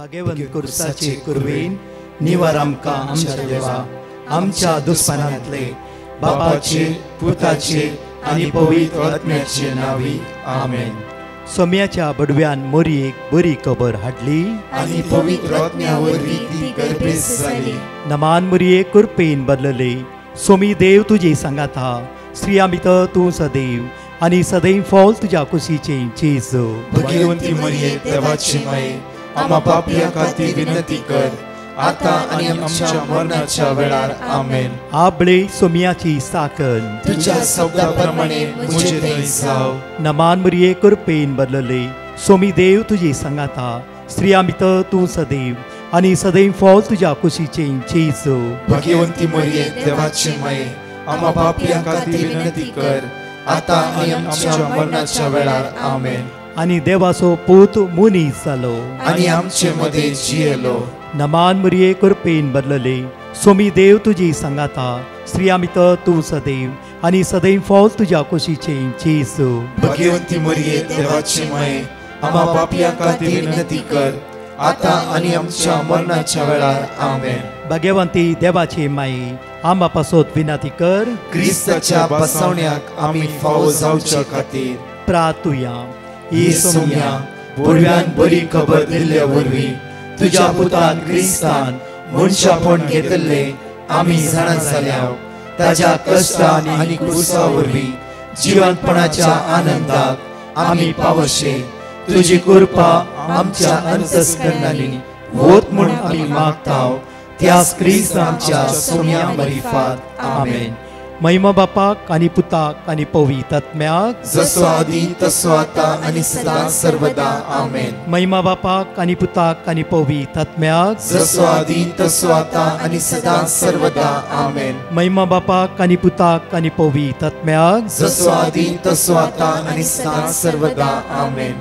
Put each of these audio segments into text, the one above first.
भगवंत कुर्साचे कुरवेन निवार आमकां आमच्या देवा आमच्या दुस्मनांतले बापाचे पुताचे आनी पवित्र आत्म्याचे नावी आमेन. सोम्याच्या बडव्यान मोरयेक बरी खबर हाडली आनी पवित्र आत्म्या वरवीं ती गर्भेस जाली. नमान मोरये कुरपेन बदलले. सोमी देव तुजे सांगात हा. स्त्रिया भितर तूं सदैव आनी सदैव फॉल तुज्या कुशीचे जेजू. भगवंती मरिये देवाची माये आम्हा पापियां खातीर विनंती कर आता आनी आमच्या मरणाच्या वेळार आमेन. आबळे सोम्याची साकन तुझ्या शब्दाप्रमाणे मुझे थंय जाव. नमान मोरये कुरपेन बदलले. सोमी देव तुजे सांगात हा. स्त्रिया भितर तूं सदैव आनी सदैव फॉल तुज्या कुशीचे जेजू. भगवंती मरिये देवाची माये आम्हा पापियां खातीर विनंती कर आता आनी आमच्या मरणाच्या वेळार आमेन. आनी देवाचो पूत मुनीस जालो आनी आमचे मदे जियेलो. नमान मोरये कुरपेन बदलले. सोमी देव तुजी सांगात हा. स्त्रिया भितर तूं सदैव आनी सदैव फॉल तुज्या कुशीचे जेजू. भगवंती मरिये देवाची माये आम्हा पापियां खातीर विनंती कर आता आनी आमच्या मरणाच्या वेळार आमेन. भगवंती देवाचे माये आम्हा पासत विनंती कर. क्रिस्ताच्या बसवण्याक आमी फावो जावच्या खातीर प्रार्थुया. ही सोम्या बडव्यान बरी खबर दिल्ल्या वरवीं तुज्या पुतान क्रिस्तान मनशापण घेतले आमी जाणा जाल्या. ताज्या कश्टान आनी क्रुसा वरवीं जिवंतपणाच्या आनंदाक आमी पावशे. तुजी कृपा आमच्या अंतस्करणांनी होत म्हूण आमी मागताव. त्याच क्रिस्त आमच्या सोम्या मरिफात आमेन. महिमा बापाक आनी पुताक आनी पवित्र आत्म्याक जसो आदी तसो आता आनी सदां सर्वदा आमेन. महिमा बापाक आनी पुताक आनी पवित्र आत्म्याक जसो आदी तसो आता आनी सदां सर्वदा आमेन. महिमा बापाक आनी पुताक आनी पवित्र आत्म्याक जसो आदी तसो आता आनी सदां सर्वदा आमेन.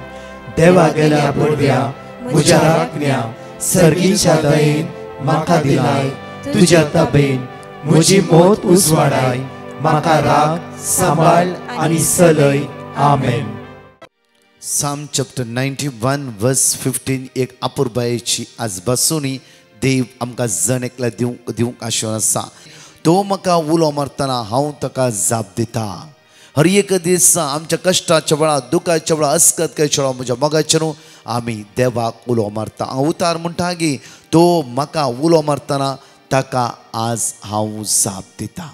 देवा गेल्या बडव्या म्हज्या राखण्या सर्गीच्या दयेन म्हाका दिलाय. तुज्या तबेन म्हजी मोत उजवाडाय. म्हाका राख सांबाळ आनी चलय. आमेन. Psalm chapter 91 verse 15 एक अपुरबायेची आज बसूनी देव आमकां जण एकल्या दिवंक आशिल्लो आसा. तो म्हाका उलो मारतना हांव ताका जाप दिता. हर एक दीस आमच्या कश्टाच्या वेळा दुखाच्या वेळा अस्कतकाच्या वेळा म्हज्या मोगाच्या न्हू आमी देवाक उलो मारता. हांव उतार म्हणटा की तो म्हाका उलो मारतना ताका आज हांव जाप दिता.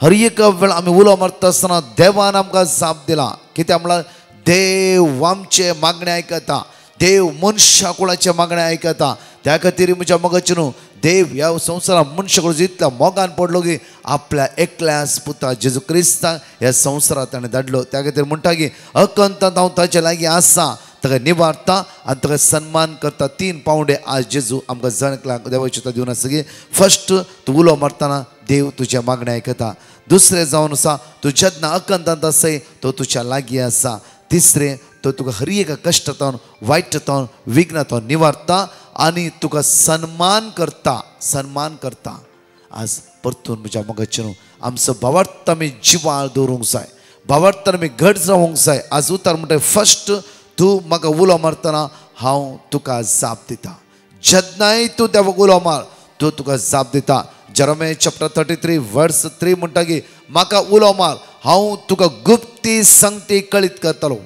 हर एक वेळ आमी उलो मारता आसतना देवान आमकां जाप दिला. कित्याक म्हळ्यार देव आमचे मागणे आयकता. देव मनशा कुळाचे मागणे आयकता. त्या खातीर म्हज्या मोगाचे न्हू देव ह्या संवसारांत मनशा कडून जितल्या मोगान पडलो की आपल्या एकल्याच पुता जेजू क्रिस्ताक ह्या संवसारांत ताणें धाडलो. त्या खातीर म्हणटा की अकंतात हांव ताचे लागीं आसा. ताका निवारता आनी ताका सन्मान करता. 3 पावंडे आज जेजू आमकां जणकलांक देवाची दिवन आसा की फस्ट तूं उलो मारतना देव तुज्या मागणे आयकता. दुसरें जावन आसा तूं जेन्ना अकंतात आसय तो तुज्या लागीं आसा. तिसरें तो तुका हर एक कश्टांतून वायटांतून विघ्नांतून निवारता आनी तुका सन्मान करता. आज परतून म्हज्या मोगाचे न्हू आमचो भावार्थ आमी जिवाळ दवरूंक जाय. भावार्थ आमी घट जावंक जाय. आज उतार म्हणटा फस्ट तूं म्हाका उलो मारतना हांव तुका जाप दिता. जेन्नाय तूं देवाक उलो मार तो तुका जाप दिता. जेरेमिया चॅप्टर 33 वर्स 3 म्हणटा की म्हाका उलो मार हांव तुका गुप्ती संगती कळीत करतलो.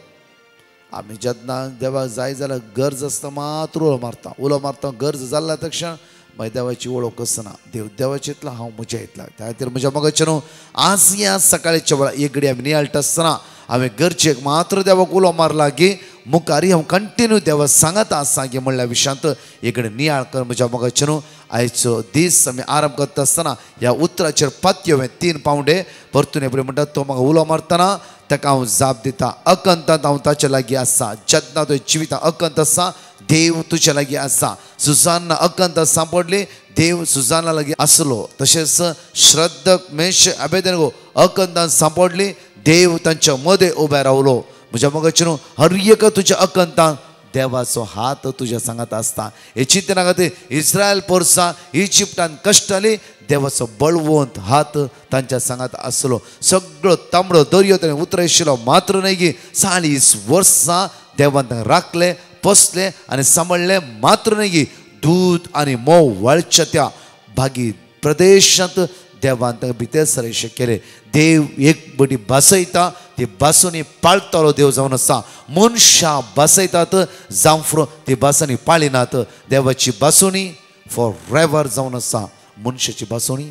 आमी जेन्ना देवाक जाय जाल्यार गरज आसता मात्र उलो मारता गरज जाल्ल्या तक्षण मागीर देवाची वळख आसना. देवाचे इतलो हांव म्हज्या इतला. त्या खातीर म्हज्या मोगाचे न्हू आज ह्या सकाळच्या वेळार एक घडी आमी नियाळटा आसतना हांवें गरजेक मात्र देवाक उलो मारला की मुखारी हांव कंटिन्यू देवा सांगता आसा की म्हणल्या विशयांत एक घडी नियाळ कर म्हज्या मोगाचे न्हू. आयचो दीस आमी आराम करता आसतना ह्या उतराचेर पातयो 3 पावंडे परतून एपडी म्हणटा तो म्हाका उलो मारतना ताका हांव जाप दिता. अकंतात हांव ताचे लागीं आसा. जेन्ना तुवें जिवितांत अकंत आसा देव तुज्या लागीं आसा. सुजान्ना अकंतात सांपडली देव सुजाना लागीं आसलो. तशेंच श्रद्धक मेश अबेदेnego अकंतात सांपडली देव तांच्या मदें उबे रावलो. म्हज्या मोगाचे न्हू हर एक तुज्या अकंतांत देवाचो हात तुज्या सांगात आसता. हे चिंतना खातीर इस्रायल पोरसां इजिप्टान कश्टाली देवाचो बळवंत हात तांच्या सांगात आसलो. सगळो तांबडो दर्यो ताणें उतरायशिल्लो मात्र न्हय की 40 वर्सां देवान राखले पोसले आनी सांबाळले मात्र न्ही दूध आनी मोव वळच्या त्या भागी प्रदेशांत देवान ताका भितर सरयशे केले. देव एक बडी बसयता ती बसोनी पाळटलो देव जावन आसा. मनशां बसयतात जावं फुडें ती बसोनी पाळिनात. देवाची बसोनी फॉर एवर जावन आसा. मनशाची बसोनी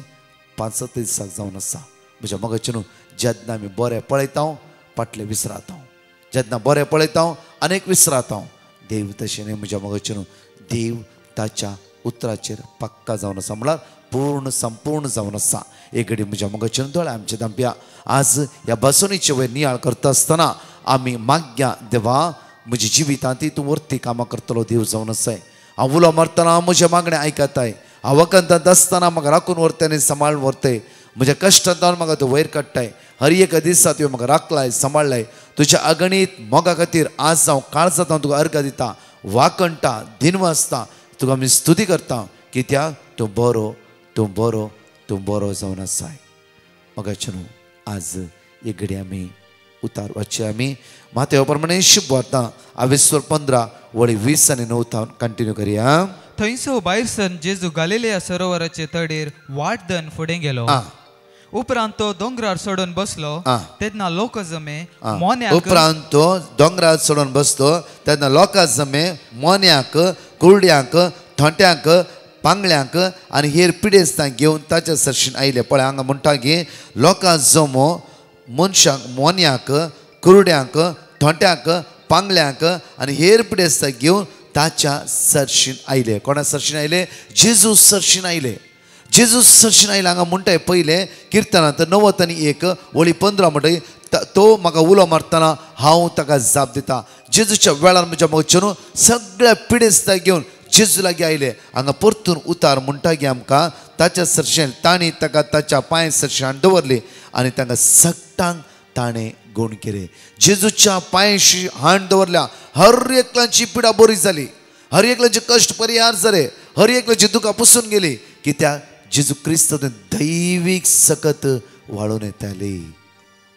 5 दिसाक जावन आसा. म्हज्या मोगाचे न्हू जेन्ना आमी बरें पळयता फाटलें विसरात. जेन्ना बरें पळयता अनेक विसरात. देव तशें न्ही म्हज्या मोगाचे न्हू. देव ताच्या उतराचेर पक्का जावन आसा म्हळ्यार पूर्ण संपूर्ण जावन आसा. एक घडी म्हज्या मोगाचे दोळे आमचे दांप्या. आज ह्या बसोनीचे वयर नियाळ करता आसतना आमी मागया देवा म्हज्या जिवितांत तूं व्हरती कामां करतलो देव जावन आसाय. हांव उलो मारतना म्हजे मागणे आयकताय. हांव वखदांत आसतना म्हाका राखून व्हरताय आनी सांबाळून व्हरताय. म्हज्या कश्टांत म्हाका तूं वयर काडटाय. हर एक दिसा तुवें म्हाका राखलाय सांबाळलाय. तुज्या अगणीत मोगा खातीर आज हांव काळजांत हांव तुका अर्घ दिता, वाकणटा, दिनवासता, तुका आमी स्तुती करता कित्याक तूं बरो तूं बरो तूं बरो जावन आसाय. मोगाचे न्हू आज एक घडी आमी उतार वाचचे आमी मातये प्रमाणे शुभ वार्ता 15 वळी 20 आनी 9 कंटिन्यू करया. थंयसो भायर सन जेजू गलिलेया सरोवराचे तडेर वाट धन फुडें गेलो. उपरांत तो दोंगरार सोडून बसलो तेन्ना लोक जमे मोन्याक. उपरांत तो दोंगरार सोडून बसलो तेन्ना लोकां जमे मोन्याक, कुरड्यांक, थोंट्यांक, पांगल्यांक आनी हेर पिडेस्तांक घेवन ताच्या सरशीन आयले. पळय हांगा म्हणटा की लोकां जमो मनशांक, मोन्याक, कुरड्यांक, थोंट्यांक, पांगल्यांक आनी हेर पिडेस्तांक घेवन ताच्या सरशीन आयले. कोणा सरशीन आयले? जेजू सरशीन आयले. जेजू सरशीन आयले हांगा म्हणटाय पयले किर्तनांत 91 वळी 15 म्हणटा तो म्हाका उलो मारतना हांव ताका जाप दिता. जेजूच्या वेळार म्हज्या मोगाचेर सगळ्या पिडेस्तांक घेवन जेजू लागीं आयले. हांगा परतून उतार म्हणटा की आमकां ताच्या सरशेन तांणी ताका ताच्या पांय सरशेन दवरली आनी तांकां सगळ्यांक ताणें गूण केले. जेजूच्या पांयशी हांड दवरल्या हर एकल्याची पिडा बरी जाली. हर एकल्याचे कश्ट परिहार जाले. हर एकल्याची दुखां पुसून गेली. कित्याक जेजू क्रिस्त दैवीक सकत वाळून येताली.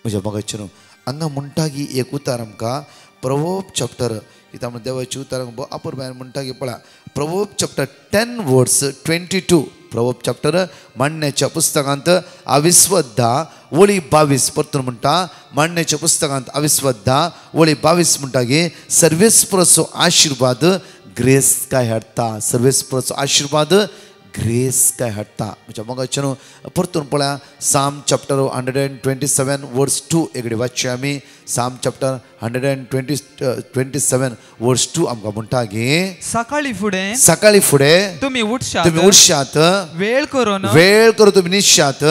म्हज्या मोगाचे न्हू हांगा म्हणटा की एक उतार आमकां प्रवोब चॅप्टर कित्याक म्हणून देवाची उतार अपूर भायर म्हणटा की पळय प्रवोब चॅप्टर 10 वर्स 22. प्रवोब चॅप्टर मांडण्याच्या पुस्तकांत 10 वळी 22 परतून म्हणटा. मांडण्याच्या पुस्तकांत 10 वळी 22 म्हणटा की सर्वेस्परचो आशिर्वाद ग्रेस काय हाडटा. सर्वेस्परचो आशिर्वाद ग्रेस काय हाडटा. म्हज्या मोगाचे न्हू परतून पळया साम चॅप्टर 127 वर्स 2 एकडी वाचचे आमी. साम चॅप्टर 127 वर्स 2 आमकां म्हणटा की सकाळी फुडें तुमी उठशात वेळ करून तुमी न्हिदशात.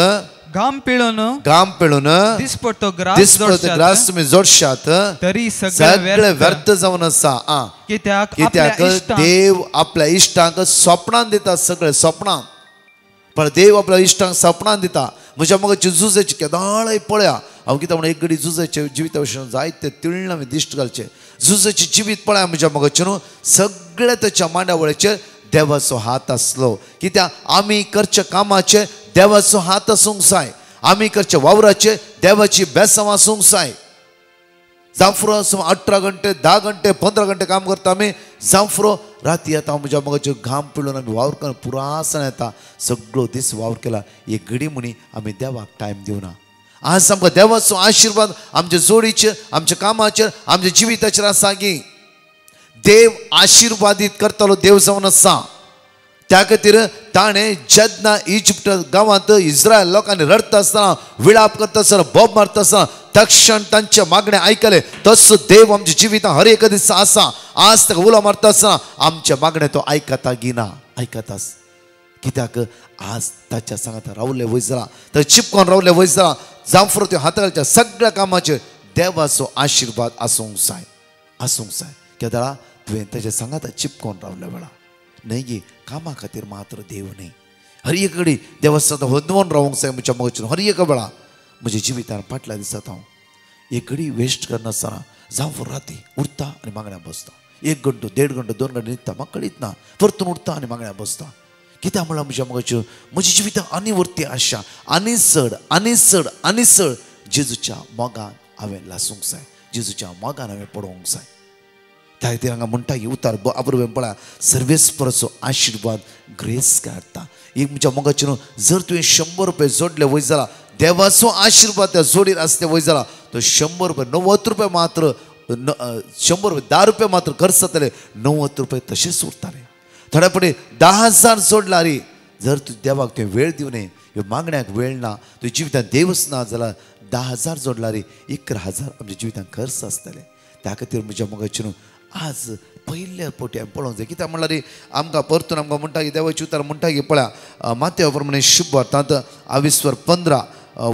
घाम पिळून दिसपडतो ग्रास तुमी जोडशात तरी सगळे व्यर्थ जावन आसा. कित्याक देव आपल्या इश्टांक स्वप्नान दिता. सगळे स्वप्नान पण देव आपल्या इश्टांक स्वप्नान दिता. म्हज्या मोगाची झुजाची केदाळय पळया. हांव कित्याक म्हणून एक घडी झुजाचे जिविता विशयी जायते तिळण आमी दिश्ट घालचे. झुजाची जिवीत पळया म्हज्या मोगाचे न्हू सगळे ताच्या मांड्यावळेचेर देवाचो हात आसलो. कित्याक आमी करचे कामाचे देवाचो हात आसूंक जाय. आमी करचे वावराचे देवाची बेसांव आसूंक जाय. जांफरो 18 घंटे 10 घंटे 15 घंटे काम करता आमी. जांफरो राती येता म्हज्या मोगाचेर घाम पिळून आमी वावर करून पुरासन येता. सगळो दीस वावर केला. एक घडी म्हणी आमी देवाक टायम दिवना. आज आमकां देवाचो आशिर्वाद आमच्या जोडीचेर, आमच्या कामाचेर, आमच्या जिविताचेर आसा की देव आशिर्वादीत करतलो देव जावन आसा. त्या खातीर ताणें जेन्ना इजिप्त गांवांत इस्रायल लोकांनी रडता आसतना विळाप करता आसतना बोब मारता आसतना तक्षण तांचे मागणे आयकले. तसो देव आमच्या जिवितांत हर एक दिसा आसा. आज ताका उलो मारता आसतना आमचे मागणे तो आयकता गिना आयकतास. कित्याक आज ताच्या सांगात रावले वयसरा तर चिपकोन रावले वयसरा जांफरो त्यो हाताळच्या सगळ्या कामाचेर देवाचो आशिर्वाद आसूंक जाय. केदाळा तुवें ताच्या सांगात चिपकोन रावल्या वेळा न्हय गे कामा खातीर मात्र देव न्हय. हर एक घडी देवस्थान होंदवून रावंक जाय. म्हज्या मोगाचेर हर एक वेळा म्हज्या जिवितान फाटल्या दिसांत हांव एक घडी वेस्ट करनासतना जावं राती उठता आनी मागण्या बसता. 1 घंटो 1.5 घंटो 2 घंटे न्हिदता म्हाका कळीत ना. परतून उठता आनी मागण्या बसता. कित्याक म्हळ्यार म्हज्या मोगाचेर म्हज्या जिवितांत आनी व्हरती आशा आनी चड जेजूच्या मोगान हांवें लासूंक जाय. जेजूच्या मोगान हांवें पडोवंक जाय. त्या खातीर हांगा म्हणटा की उतार अपुरबें पळय सर्वेस परसो आशिर्वाद ग्रेस काडटा. एक म्हणच्या मोगाचेर जर तुवें 100 रुपया जोडले वय जाला देवाचो आशिर्वाद त्या जोडीर आसले वय जाला तो 100 रुपया 90 रुपया मात्र 100 रुपया 10 रुपया मात्र खर्च जातले 90 रुपया तशेंच उरताले. थोड्या पडे 10,000 जोडला रे जर तूं देवाक तुवें वेळ दिवं न्ही ह्यो मागण्याक वेळ ना तुज्या जिवितांत देवच ना जाल्यार 10,000 जोडला रे 11,000 आमच्या जिवितांत खर्च आसतले. त्या खातीर म्हज्या मोगाचेर आज पयल्या पोटी आमी पळोवंक जाय कित्याक म्हणल्यार आमकां परतून आमकां म्हणटा की देवाची उतार म्हणटा की पळया माथ्या प्रमाणे शुभ वार्तांत 22:15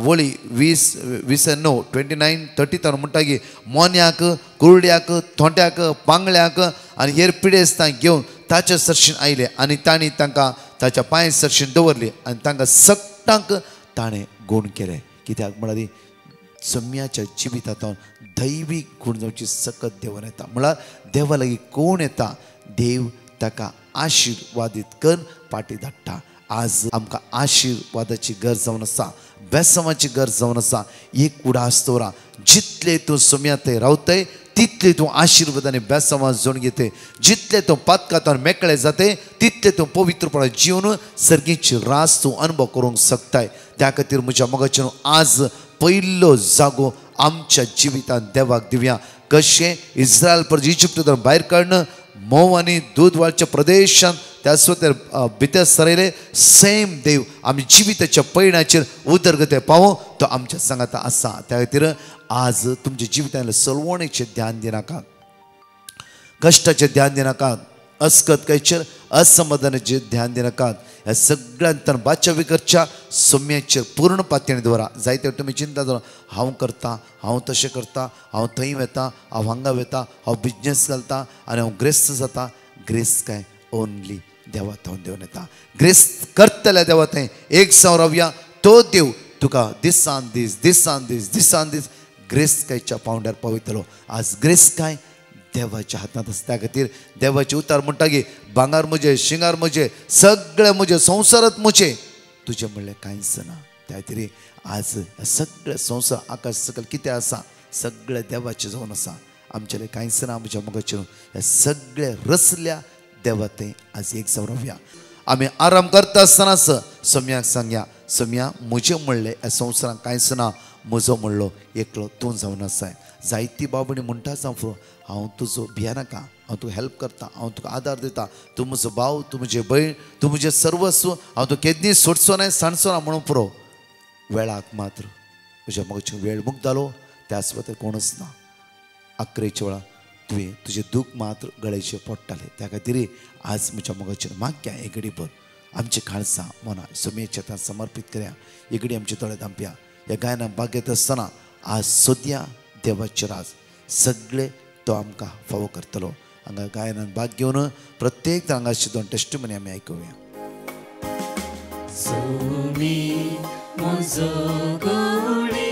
वळी 20:9 29:30 म्हणटा की मोन्याक कुरड्याक थोंट्याक पांगळ्याक आनी हेर पिडेस्तांक घेवन ताच्या सरशीन आयले आनी तांणी तांकां ताच्या पांय सरशीन दवरली आनी तांकां सगळ्यांक ताणें गूण केले. कित्याक म्हळ्यार सम्याच्या जिवितांत दैवीक गुण जावची सकत देवान येता म्हळ्यार देवा लागीं कोण येता देव ताका आशिर्वादीत करून पाटी धाडटा. आज आमकां आशिर्वादाची गरज जावन आसा बेसमाची गरज जावन आसा. एक उडास दवरा जितले तूं सम्यात रावतय तितले तूं आशिर्वादांनी बेसमा जोड घेते जितले तूं पातकांतान मेकळे जाते तितले तूं पवित्रपणान जिवन सर्गीची रास तूं अनुभव करूंक शकताय. त्या खातीर म्हज्या मोगाचेर आज पयलो जागो आमच्या जिवितांत देवाक दिवया. कशें इस्रायल परस इजिप्तांतल्यान भायर काडून मोव आनी दूद व्हाळच्या प्रदेशांत त्या सुवातेर भितर सरयले सेम देव आमी जिविताच्या पैणाचेर उदरगते पावो तो आमच्या सांगात आसा. त्या खातीर आज तुमच्या जिवितांतले सलवणेचेर ध्यान दिनाका कश्टाचेर ध्यान दिनाकात अस्कतकायेचेर असमाधानाचेर ध्यान दिनाकात. ह्या सगळ्यांत बाच्या विकरच्या सम्याचेर पूर्ण पातयेन दवरा. जायते तुमी चिंता दवरा हांव करता हांव तशें करता हांव थंय वेता हांव हांगा वेता हांव बिजनेस घालता आनी हांव ग्रेस्त जाता. ग्रेस्त काय ओन्ली देवा थंय देवन येता. ग्रेस्त करतल्या देवा थंय एक जावन रावया तो देव तुका दिसान दीस दिसान दीस दिसान दीस ग्रेस्त कायच्या पावंड्यार पावयतलो. आज ग्रेस्त काय देवाच्या हातांत आसा. त्या खातीर देवाचे उतार म्हणटा की भांगार म्हजे शिंगार म्हजे सगळे म्हजे संवसारांत म्हजे तुजें म्हणलें कांयच ना. त्या खातीर आज सगळे संवसार आकाश सकल कितें आसा सगळे देवाचे जावन आसा. आमचेले कांयच ना. म्हज्या मोगाचेर हे सगळे रचल्या देवा थंय आज एक जावन रावया. आमी आराम करता आसतनाच सम्याक सांगया सम्या म्हजें म्हणलें ह्या संवसारांत कांयच ना म्हजो म्हणलो एकलो तूं जावन आसाय. जायती बाबणी म्हणटा जावं हांव तुजो भियानाका हांव तुका हेल्प करता हांव तुका आदार दिता तूं म्हजो भाव तूं म्हजी भयण तूं म्हजें सर्वस्व हांव तुका केन्नी सोडचो ना सांडचो ना म्हणून पुरो. वेळाक मात्र म्हज्या मोगाचेर वेळ मुक्त जालो त्या सुवातेर कोणूच ना. 11च्या वेळार तुवें तुजें दूख मात्र गळेचेर पडटालें. त्या खातीर आज म्हज्या मोगाचेर मागया एक घडी भर आमची काळजां मना सम्याच्या हातांत समर्पीत करया. एक घडी आमचे दोळे धांपया. ह्या गायनाक भाग घेता आसतना आज सोदया देवाचेर आज सगळे तो आमकां फावो करतलो. हांगा गायनान भाग घेवन प्रत्येक हांगाची 2 टेस्टिमनी आमी आयकुया. Somi mozo goli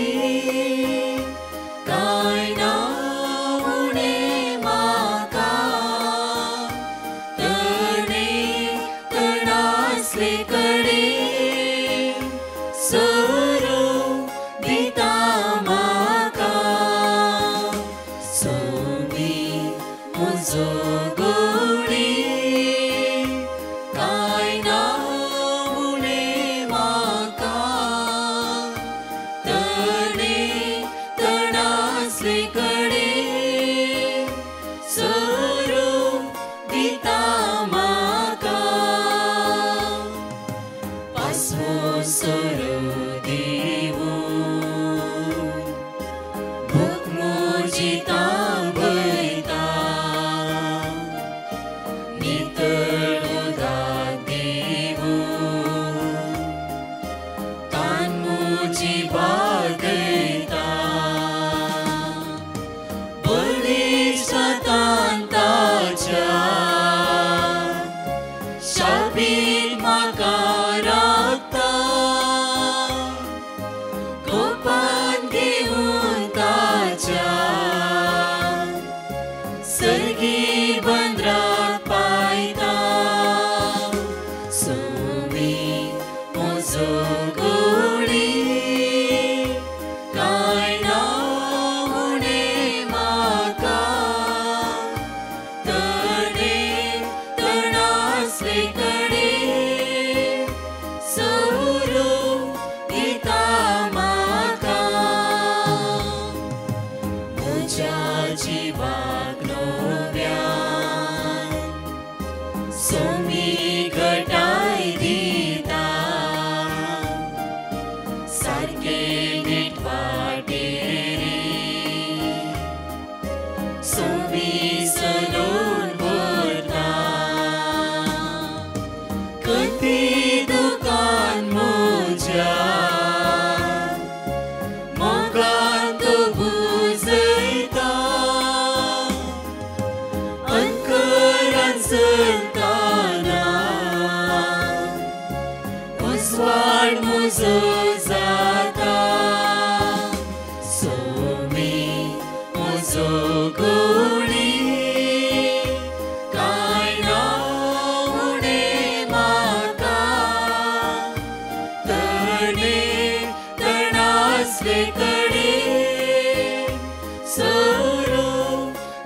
सारके नीट वाटेरी सोबी सलोन बोलता कधी दुकान मोजा मोगान तो बुजयता अंकरान संताना उजवाड मुजो जाता सोमी मुजो गोळी काय ना उणे माका तणे तणासले कडे सोरो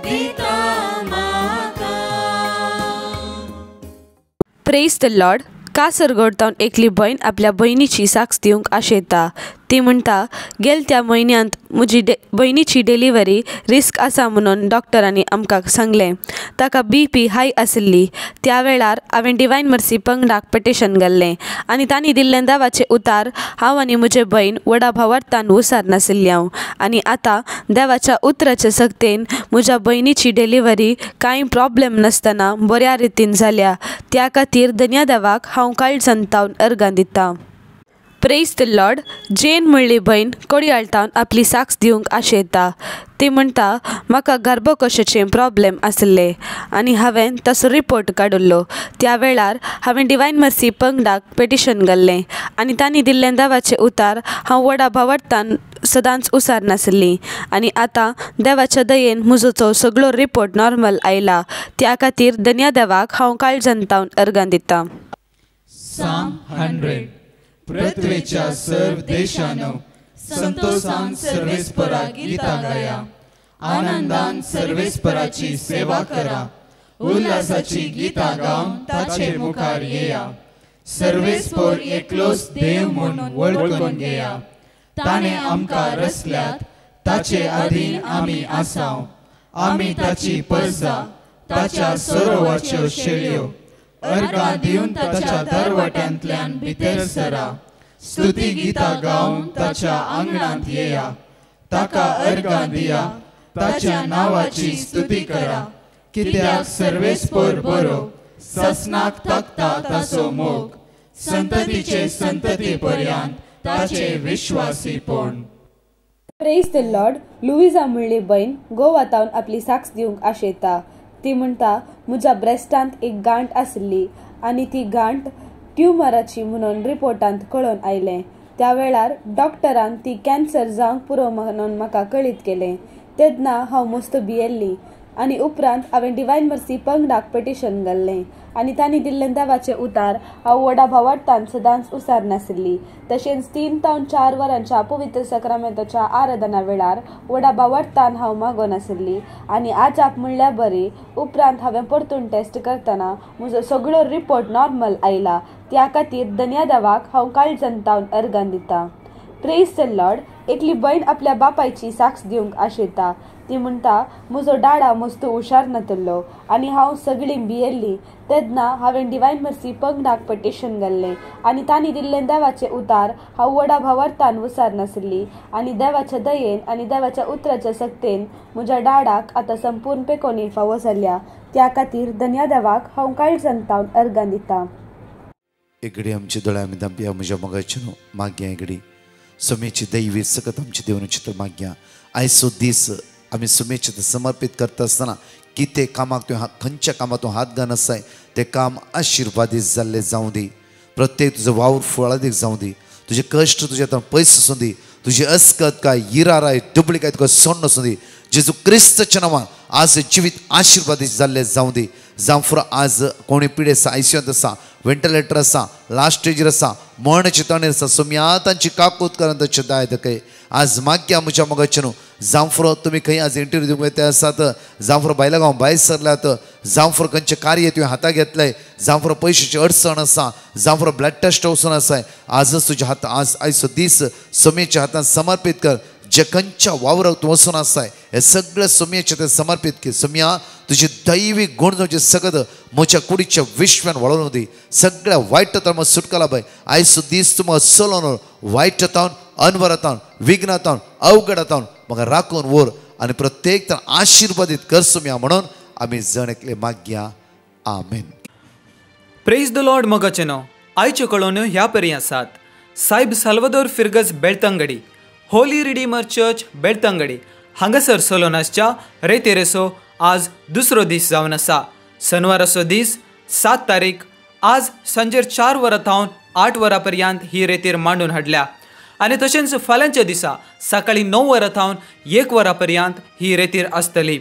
गीता माका. Praise the Lord. कासरगोडतावन एकली बहीण आपल्या बहिणीची साक्ष दिवंक आशेता. ती म्हणटा गेल्या म्हयन्यांत म्हजी बहिणीची डिलिव्हरी रिस्क आसा म्हणून डॉक्टरांनी आमकां सांगलें. ताका BP हाय आशिल्ली. त्या वेळार हांवें डिवायन मर्सी पंगडाक पिटिशन घाल्लें आनी तांणी दिल्लें देवाचें उतार हांव आनी म्हजें बहीण व्हडा भावार्थान हुसार नाशिल्लीं. आनी आतां देवाच्या उतराचे सक्तेन म्हज्या बहिणीची डिलिव्हरी कांय प्रॉब्लेम नासतना बऱ्या रितीन जाल्या. त्या खातीर धन्य देवाक हांव काळजांतावन अर्गां दितां. Praise the Lord. जेन म्हणली बहीण कोडयाळतावन आपली साक्ष दिवंक आशेता. ती म्हणटा म्हाका गर्भकोशाचें प्रॉब्लेम आसलें आनी हांवें ताचो रिपोर्ट काडिल्लो. त्या वेळार हांवें डिवायन मर्सी पंगडाक पिटिशन घाल्लें आनी तांणी दिल्लें देवाचें उतार हांव व्हडा भावार्थान सदांच उसार नाशिल्लीं. आनी आतां देवाच्या दयेन म्हजो सगळो रिपोर्ट नॉर्मल आयला. त्या खातीर धन्य देवाक हांव काळजांतावन अर्गां दितां. Psalm 100. पृथ्वीच्या सर्व देशांनो संतोषान सर्वेस्परा गीता गाया. आनंदान सर्वेस्पराची सेवा करा. उल्हासाची गीता गावन ताचे मुखार येया. सर्वेस्पर एकलोच देव म्हणून वळखून घेया. ताणे आमकां रचल्यात ताचे अधीन आमी आसाव. आमी ताची परजा ताच्या सरोवराच्यो शेळयो. अर्गां दिवन ताच्या दरवट्यांतल्यान भितर सरा. स्तुती गितां गावन ताच्या आंगणांत येया. ताका अर्गां दिया. ताच्या नांवाची स्तुती करा. कित्याक सर्वेस्पर बरो ससनाक तकता ताचो मोग. संततीचे संतती पर्यंत ताचे विश्वासीपण. Praise the lord. लुईजा म्हणली बहीण गोवातावन आपली साक्ष दिवंक आशेता. ती म्हणटा म्हज्या ब्रेस्टांत एक गांठ आसली आनी ती गांठ ट्युमराची म्हणून रिपोर्टांत कळोवन आयलें. त्या वेळार डॉक्टरान ती कॅन्सर जावंक पुरो म्हणून म्हाका कळीत केलें. तेन्ना हांव मस्त भियेल्ली आनी उपरांत हांवें डिवायन मर्सी पंगडाक पिटिशन घाल्लें आनी तांणी दिल्लें देवाचें उतार हांव व्हडा भावार्थान सदांच उसार नाशिल्ली. तशेंच 3 ते 4 वरांच्या पवित्र सक्रामेंताच्या आराधना वेळार व्हडा भावार्थान हांव मागो नाशिल्ली आनी आजाप म्हणल्यार बरी. उपरांत हांवें परतून टेस्ट करतना म्हजो सगळो रिपोर्ट नॉर्मल आयला. त्या खातीर धन्य देवाक हांव काळजांतावन अर्गां दितां. Praise the Lord. एकली बहीण आपल्या बापायची साक्ष दिवंक आशेता. ती म्हणटा म्हजो डाडा मस्त हुशार नातल्लो आनी हांव सगळी भियेल्ली. तेन्ना हांवें डिवायन मर्सी पंगडाक पिटिशन घाल्लें आनी तांणी दिल्लें देवाचें उतार हांव व्हडा भावार्थान उसार नाशिल्ली. आनी देवाच्या दयेन आनी देवाच्या उतराच्या सक्तेन म्हज्या डाडाक आतां संपूर्णपणे फावो जाल्या. त्या खातीर धन्य देवाक हांव काळजांतावन अर्गां दितां. एगडी आमची दोळ्या आमी दांपिया म्हज्या मोगाची न्हू मागया. एगडी सुमेची दैवी सकत आमची देवून चित्र मागया. आयचो दीस आमी सुमेचे समर्पित करता आसतना कितें कामाक तुवें खंयच्या कामाक तूं हात घालन आसाय तें काम आशिर्वादीत जाल्लें जावं दी. प्रत्येक तुजो वावर फळादीक जावं दी. तुजे कश्ट तुजे आतां पयस आसूं दी. तुजी अस्कत काय हिराराय दुबळी काय तुका सोडून आसूं दी. जेजू क्रिस्ताच्या नांवान आज जिवीत आशिर्वादीत जाल्लें जावं दी. जावं फुडें आज कोणी पिडे आसा, आयसीयूंत आसा, वेंटिलेटर आसा, लास्ट स्टेजीर आसा, मरणाचे तणेर आसा, सोम्या तांची काकूत करन ताचे दाय दाखय. आज मागया म्हज्या मोगाचे न्हू. जावं फुरो तुमी खंय आज इंटरव्यू दिवंक वयता आसात, जावं फुरो भायल्या गांव भायर सरल्यात, जावं फुरो खंयचे कार्य तुवें हाताक घेतलें, जावं फुरो पयशांची अडचण आसा, जावं फुरो ब्लड टेस्ट वचून आसाय, आजच तुज्या हात आज आयचो दीस सोमेच्या हातान समर्पीत कर. जे खंयच्या वावराक तूं वचून आसाय हे सगळे सोम्याचे ते समर्पीत कर. सोम्या तुजी दैवी गुण तुजें सगळं म्हज्या कुडीच्या विश्वान वळोवन दी. सगळ्या वायट तरां सुटका लाभय. आयचो दीस तुमकां चलोवन वायट तावन अनवरतावन विघ्नातावन अवघडातावन म्हाका राखून व्हर आनी प्रत्येक तर आशिर्वादीत करसुम्या म्हणून आमी जण एकले मागया आमेन. Praise the lord. मोगाचेनो आयच्यो कळोवण्यो ह्या परी आसात. सायब Salvador Fergus Beltangadi holy redeemer church Beltangadi हांगासर सोलोनासच्या रेतेरेसो आज दुसरो दीस जावन आसा. शनिवाराचो दीस 7 तारीख. आज सांजेर 4 वरां थावन 8 वरां पर्यंत ही रेतीर मांडून हाडल्या आनी तशेंच फाल्यांच्या दिसा सकाळी 9 वरां थावन 1 वरां पर्यंत ही रेतीर आसतली.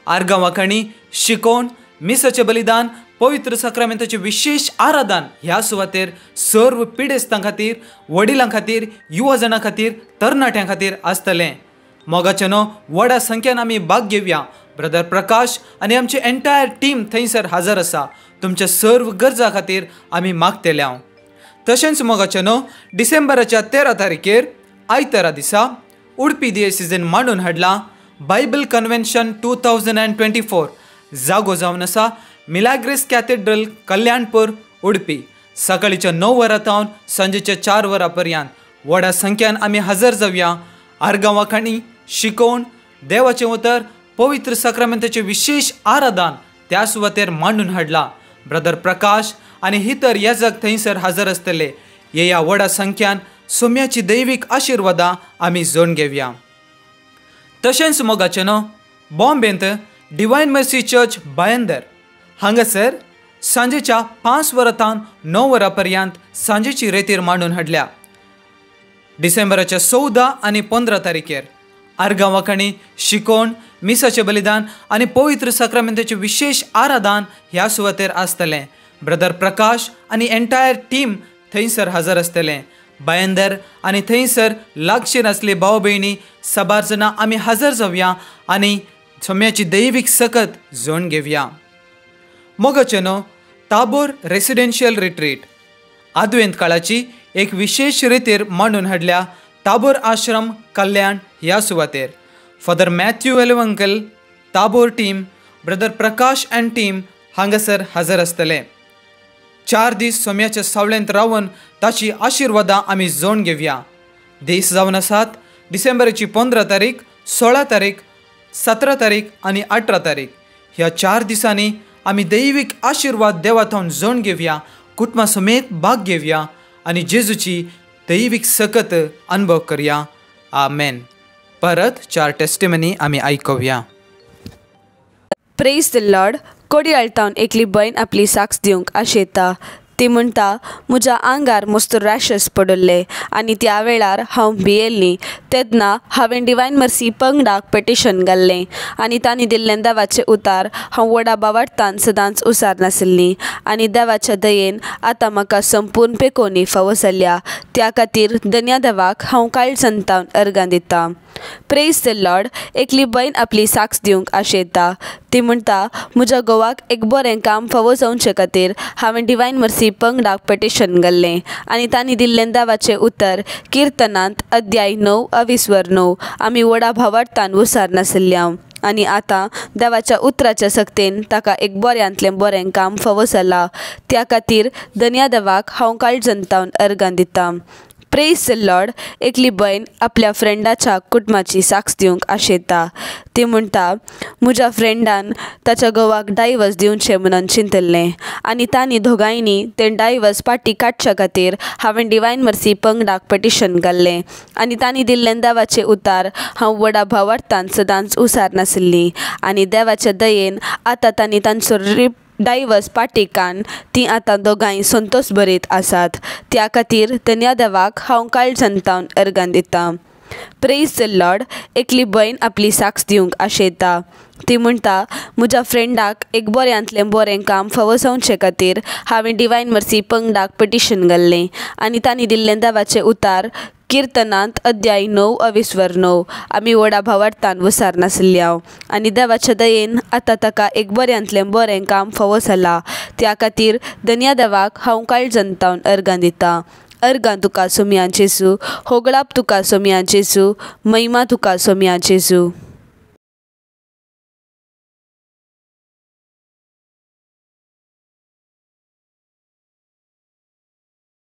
आर्गां वाखाणी शिकोवन मिसाचें बलिदान पवित्र सक्रामेंताचें विशेष आराधन ह्या सुवातेर सर्व पिडेस्तां खातीर वडिलां खातीर युवा जाणां खातीर तरणाट्यां खातीर आसतलें. मोगाचेनो व्हडा संख्येन आमी भाग घेवया. ब्रदर प्रकाश आनी आमची एंटायर टीम थंयसर हजर आसा. तुमच्या सर्व गरजा खातीर आमी मागतले हांव. तशेंच मोगाचेनो डिसेंबराच्या 13 तारखेर आयतारा दिसा उडपी दिएसीजन मांडून हाडला. बायबल कन्वेन्शन 2024 जागो जावन आसा मिलाग्रेस कॅथेड्रल कल्याणपूर उडपी. सकाळीच्या 9 वरां थावन सांजेच्या 4 वरां पर्यंत व्हडा संख्यान आमी हजर जावया. आर्गां वाखाणी शिकोवन देवाचें उतर पवित्र सक्रामेंताचें विशेष आराधन त्या सुवातेर मांडून हाडला. ब्रदर प्रकाश आनी इतर येजक थंयसर हजर आसतले. ह्या व्हडा संख्यान सोम्याची दैवीक आशिर्वादां आमी जोड घेवया. तशेंच मोगाचेनो बॉम्बेंत डिवायन मर्सी चर्च बायंदर हांगासर सांजेच्या 5 वरां थावन 9 वरां पर्यंत सांजेची रेतीर मांडून हाडल्या. डिसेंबराच्या 14 आनी 15 तारखेर आर्गां वाखाणी शिकोवन मिसाचें बलिदान आनी पवित्र सक्रामेंताचें विशेष आराधन ह्या सुवातेर आसतलें. ब्रदर प्रकाश आनी एंटायर टीम थंयसर हजर आसतलें. बायंदर आनी थंयसर लागशीर आसली भाव भयणी साबार जाणां आमी हजर जावया आनी सोम्याची दैवीक सकत जोड घेवया. मोगाचेनो ताबोर रेसिडेन्शियल रिट्रीट आद्वेंत काळाची एक विशेष रितीर मांडून हाडल्या. ताबोर आश्रम कल्याण ह्या सुवातेर father Matthew Elavankal Tabor team brother Prakash and team हांगासर हजर आसतले. 4 दीस सोम्याच्या सावळेंत रावन ताची आशिर्वादां आमी जोड घेवया. दीस जावन आसात डिसेंबराची 15 तारीख 16 तारीख 17 तारीख आनी 18 तारीख. ह्या 4 दिसांनी आमी दैवीक आशिर्वाद देवाथावन जोड घेवया. कुटुंबा समेत भाग घेवया आनी जेजूची दैवीक सकत अनुभव करया. आमेन. परत 4 टेस्टिमनी आमी आयकुया. Praise the lord. कोडयाळतावन एकली बयण आपली साक्ष दिवंक आशेता. ती म्हणटा, म्हज्या आंगार मस्तो रॅशस पडले आनी त्या वेळार हांव भियेल्ली. तेन्ना हांवें डिवायन मर्सी पंगडाक पेटिशन घाल्लें आनी तांणी दिल्लें देवाचें उतार हांव व्हडा बावार्थान सदांच उसार नासली आनी देवाच्या दयेन आतां म्हाका संपूर्ण पेकोनी फावो जाल्या. त्या खातीर धन्य देवाक हांव काळजांतावन अर्गां दितां. Praise the Lord. एकली बयण आपली साक्ष दिवंक आशेता. ती म्हणटा, म्हज्या घोवाक एक बरें काम फावो जावचे खातीर हांवें डिवायन मर्सी पंगडाक पेटिशन घाल्लें आनी तांणी दिल्लें देवाचें उतर किर्तनांत अध्याय 9:20-9 आमी व्हडा भावार्थान उसार नासल्या आनी आतां देवाच्या उतराच्या सक्तेन ताका एक बऱ्यांतलें बरें काम फावो जालां. त्या खातीर धन्य देवाक हांव काळजांतावन अर्गां दितां. Praise the Lord. एकली बयण आपल्या फ्रेंडाच्या कुटुंबाची साक्ष दिवंक आशेता. ती म्हणटा, म्हज्या फ्रेंडान ताच्या घोवाक डायवर्स दिवचें म्हणून चिंतल्लें आनी तांणी दोगांयनी तें डायवर्स पाटी काडच्या खातीर हांवें डिवायन मर्सी पंगडाक पेटिशन घाल्लें आनी तांणी दिल्लें देवाचें उतार हांव व्हडा भावार्थान सदांच उसार नासली आनी देवाच्या दयेन आतां तांणी तांचो डायवर्स पाटी काडून ती आतां दोगांय संतोश भरीत आसात. त्या खातीर धन्य देवाक हांव काळजांतावन अर्गां दितां. Praise the Lord. एकली बयण आपली साक्ष दिवंक आशेता. ती म्हणटा, म्हज्या फ्रेंडाक एक बऱ्यांतलें बरें काम फावो जावचे खातीर हांवें डिवायन मर्सी पंगडाक पेटिशन घाल्लें आनी तांणी दिल्लें देवाचें उतार किर्तनांत अध्याय 9:20-9 आमी व्हडा भावार्थान उसार नासल्या आनी देवाच्या दयेन आतां ताका एक बऱ्यांतलें बरें काम फावो जालां. त्या खातीर धन्य देवाक हांव काळजांतावन अर्गां दितां. अर्गां तुका सोम्या जेजू. होगळाप तुका सोम्या जेजू. महिमा तुका सोम्या जेजू.